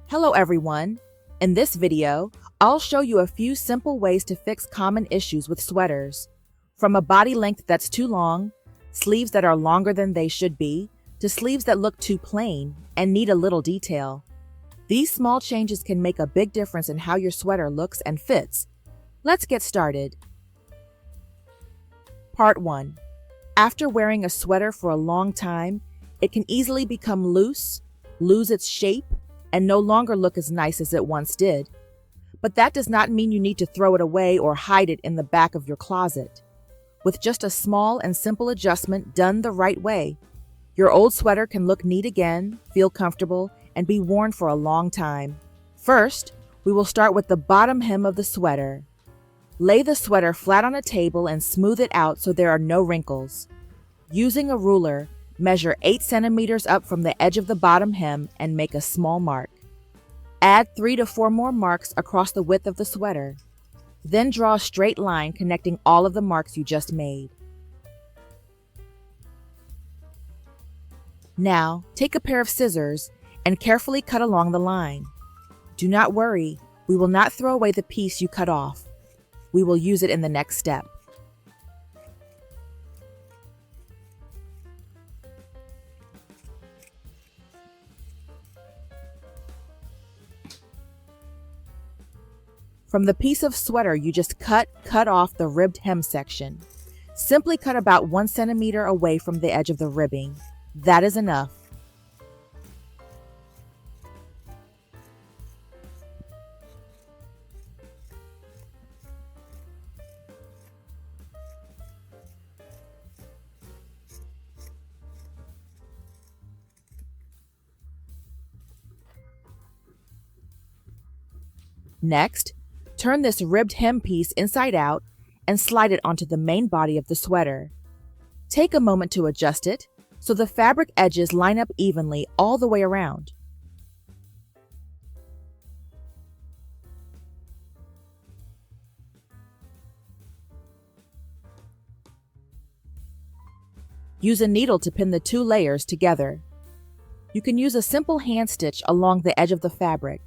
Hello everyone! In this video, I'll show you a few simple ways to fix common issues with sweaters. From a body length that's too long, sleeves that are longer than they should be, to sleeves that look too plain and need a little detail. These small changes can make a big difference in how your sweater looks and fits. Let's get started. Part 1. After wearing a sweater for a long time, it can easily become loose, lose its shape, and no longer look as nice as it once did. But that does not mean you need to throw it away or hide it in the back of your closet. With just a small and simple adjustment done the right way, your old sweater can look neat again, feel comfortable, and be worn for a long time. First, we will start with the bottom hem of the sweater. Lay the sweater flat on a table and smooth it out so there are no wrinkles. Using a ruler, measure 8 centimeters up from the edge of the bottom hem and make a small mark. Add 3 to 4 more marks across the width of the sweater. Then draw a straight line connecting all of the marks you just made. Now, take a pair of scissors and carefully cut along the line. Do not worry, we will not throw away the piece you cut off. We will use it in the next step. From the piece of sweater you just cut off the ribbed hem section. Simply cut about 1 centimeter away from the edge of the ribbing. That is enough. Next, turn this ribbed hem piece inside out and slide it onto the main body of the sweater. Take a moment to adjust it so the fabric edges line up evenly all the way around. Use a needle to pin the 2 layers together. You can use a simple hand stitch along the edge of the fabric.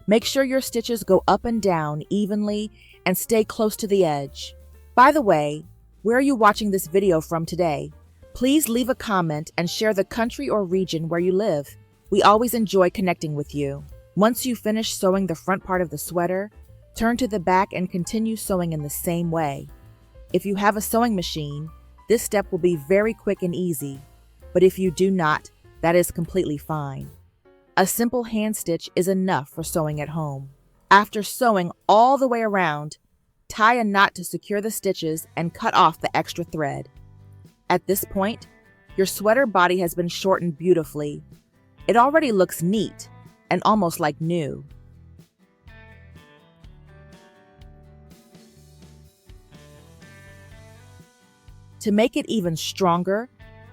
Make sure your stitches go up and down evenly and stay close to the edge. By the way, where are you watching this video from today? Please leave a comment and share the country or region where you live. We always enjoy connecting with you. Once you finish sewing the front part of the sweater, turn to the back and continue sewing in the same way. If you have a sewing machine, this step will be very quick and easy, but if you do not, that is completely fine. A simple hand stitch is enough for sewing at home. After sewing all the way around, tie a knot to secure the stitches and cut off the extra thread. At this point, your sweater body has been shortened beautifully. It already looks neat and almost like new. To make it even stronger,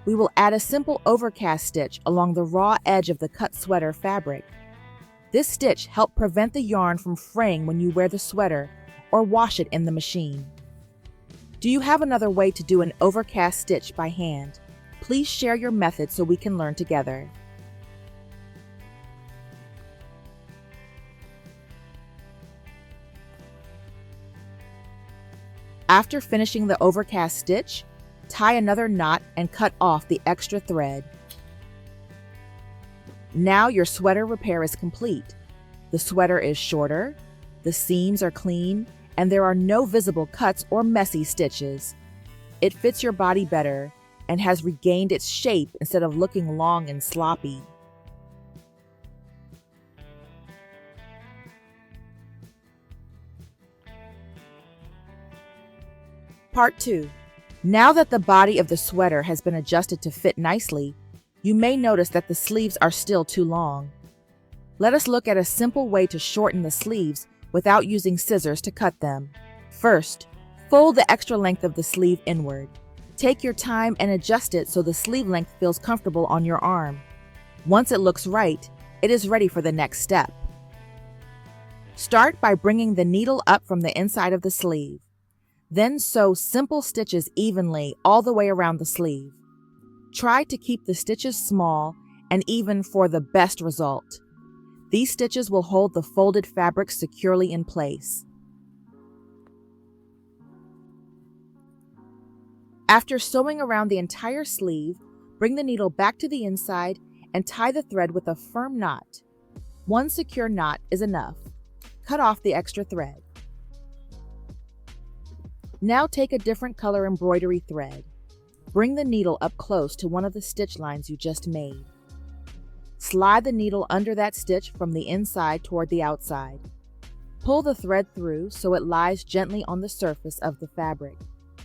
we will add a simple overcast stitch along the raw edge of the cut sweater fabric. This stitch helps prevent the yarn from fraying when you wear the sweater or wash it in the machine. Do you have another way to do an overcast stitch by hand? Please share your method so we can learn together. After finishing the overcast stitch, tie another knot and cut off the extra thread. Now your sweater repair is complete. The sweater is shorter, the seams are clean, and there are no visible cuts or messy stitches. It fits your body better and has regained its shape instead of looking long and sloppy. Part 2. Now that the body of the sweater has been adjusted to fit nicely, you may notice that the sleeves are still too long. Let us look at a simple way to shorten the sleeves without using scissors to cut them. First, fold the extra length of the sleeve inward. Take your time and adjust it so the sleeve length feels comfortable on your arm. Once it looks right, it is ready for the next step. Start by bringing the needle up from the inside of the sleeve. Then sew simple stitches evenly all the way around the sleeve. Try to keep the stitches small and even for the best result. These stitches will hold the folded fabric securely in place. After sewing around the entire sleeve, bring the needle back to the inside and tie the thread with a firm knot. One secure knot is enough. Cut off the extra thread. Now take a different color embroidery thread. Bring the needle up close to one of the stitch lines you just made. Slide the needle under that stitch from the inside toward the outside. Pull the thread through so it lies gently on the surface of the fabric.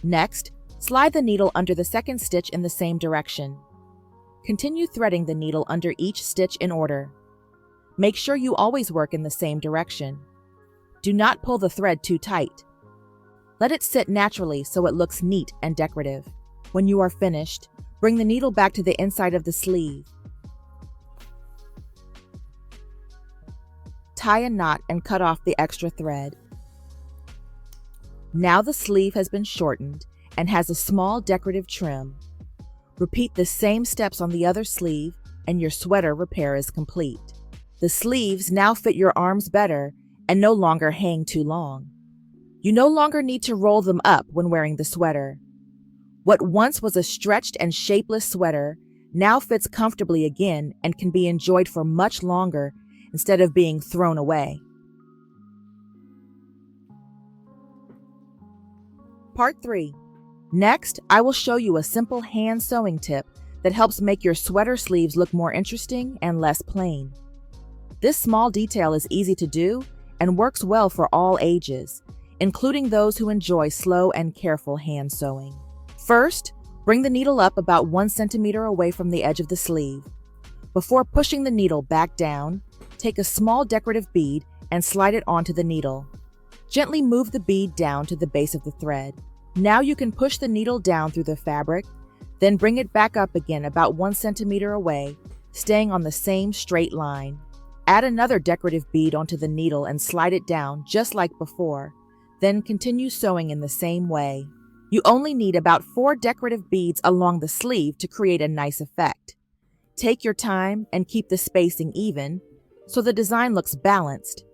Next, slide the needle under the second stitch in the same direction. Continue threading the needle under each stitch in order. Make sure you always work in the same direction. Do not pull the thread too tight. Let it sit naturally so it looks neat and decorative. When you are finished, bring the needle back to the inside of the sleeve. Tie a knot and cut off the extra thread. Now the sleeve has been shortened and has a small decorative trim. Repeat the same steps on the other sleeve and your sweater repair is complete. The sleeves now fit your arms better and no longer hang too long. You no longer need to roll them up when wearing the sweater. What once was a stretched and shapeless sweater now fits comfortably again and can be enjoyed for much longer instead of being thrown away. Part 3. Next, I will show you a simple hand sewing tip that helps make your sweater sleeves look more interesting and less plain. This small detail is easy to do and works well for all ages, including those who enjoy slow and careful hand sewing. First, bring the needle up about 1 centimeter away from the edge of the sleeve. Before pushing the needle back down, take a small decorative bead and slide it onto the needle. Gently move the bead down to the base of the thread. Now you can push the needle down through the fabric, then bring it back up again about 1 centimeter away, staying on the same straight line. Add another decorative bead onto the needle and slide it down just like before. Then continue sewing in the same way. You only need about 4 decorative beads along the sleeve to create a nice effect. Take your time and keep the spacing even, so the design looks balanced.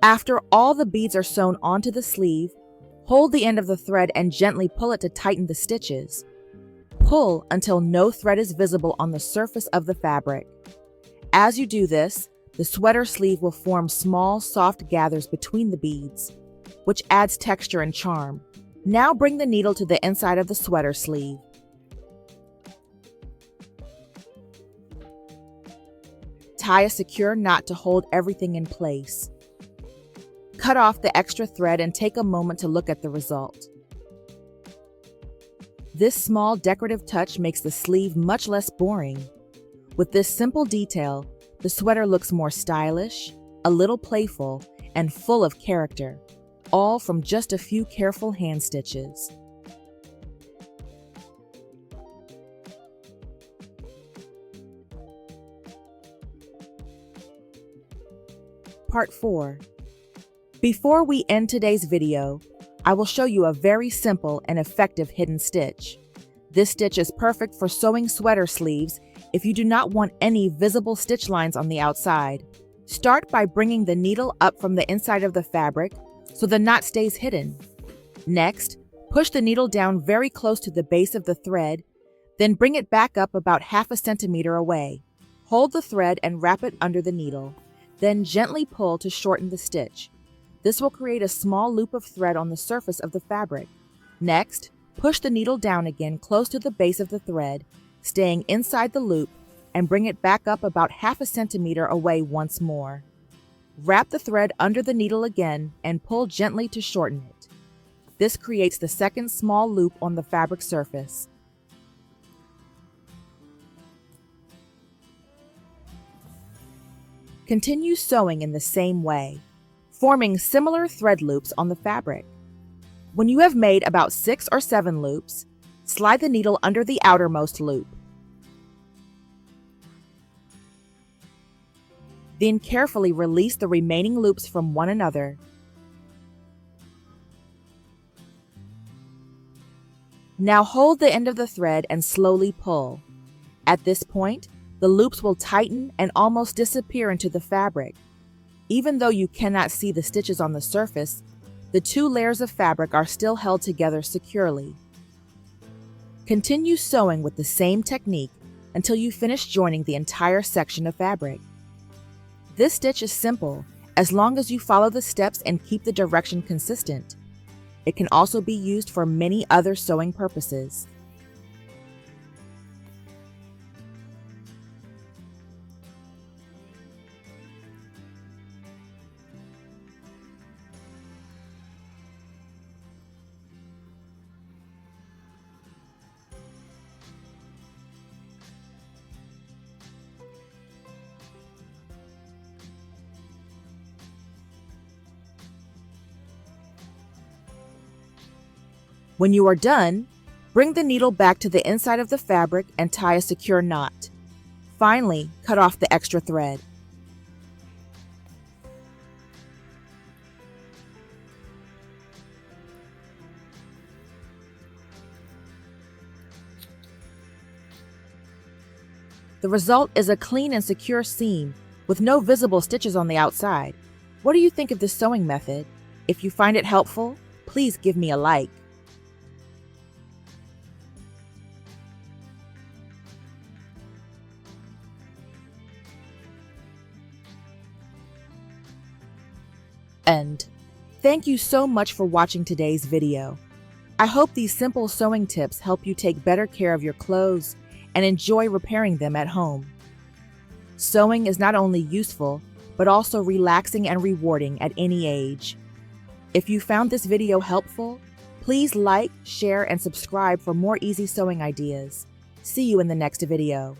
After all the beads are sewn onto the sleeve, hold the end of the thread and gently pull it to tighten the stitches. Pull until no thread is visible on the surface of the fabric. As you do this, the sweater sleeve will form small, soft gathers between the beads, which adds texture and charm. Now bring the needle to the inside of the sweater sleeve. Tie a secure knot to hold everything in place. Cut off the extra thread and take a moment to look at the result. This small decorative touch makes the sleeve much less boring. With this simple detail, the sweater looks more stylish, a little playful, and full of character, all from just a few careful hand stitches. Part 4. Before we end today's video, I will show you a very simple and effective hidden stitch. This stitch is perfect for sewing sweater sleeves if you do not want any visible stitch lines on the outside. Start by bringing the needle up from the inside of the fabric so the knot stays hidden. Next, push the needle down very close to the base of the thread, then bring it back up about 1/2 centimeter away. Hold the thread and wrap it under the needle, then gently pull to shorten the stitch. This will create a small loop of thread on the surface of the fabric. Next, push the needle down again close to the base of the thread, staying inside the loop, and bring it back up about 1/2 centimeter away once more. Wrap the thread under the needle again and pull gently to shorten it. This creates the second small loop on the fabric surface. Continue sewing in the same way, forming similar thread loops on the fabric. When you have made about 6 or 7 loops, slide the needle under the outermost loop. Then carefully release the remaining loops from one another. Now hold the end of the thread and slowly pull. At this point, the loops will tighten and almost disappear into the fabric. Even though you cannot see the stitches on the surface, the two layers of fabric are still held together securely. Continue sewing with the same technique until you finish joining the entire section of fabric. This stitch is simple as long as you follow the steps and keep the direction consistent. It can also be used for many other sewing purposes. When you are done, bring the needle back to the inside of the fabric and tie a secure knot. Finally, cut off the extra thread. The result is a clean and secure seam with no visible stitches on the outside. What do you think of this sewing method? If you find it helpful, please give me a like. And thank you so much for watching today's video. I hope these simple sewing tips help you take better care of your clothes and enjoy repairing them at home. Sewing is not only useful, but also relaxing and rewarding at any age. If you found this video helpful, please like, share, and subscribe for more easy sewing ideas. See you in the next video.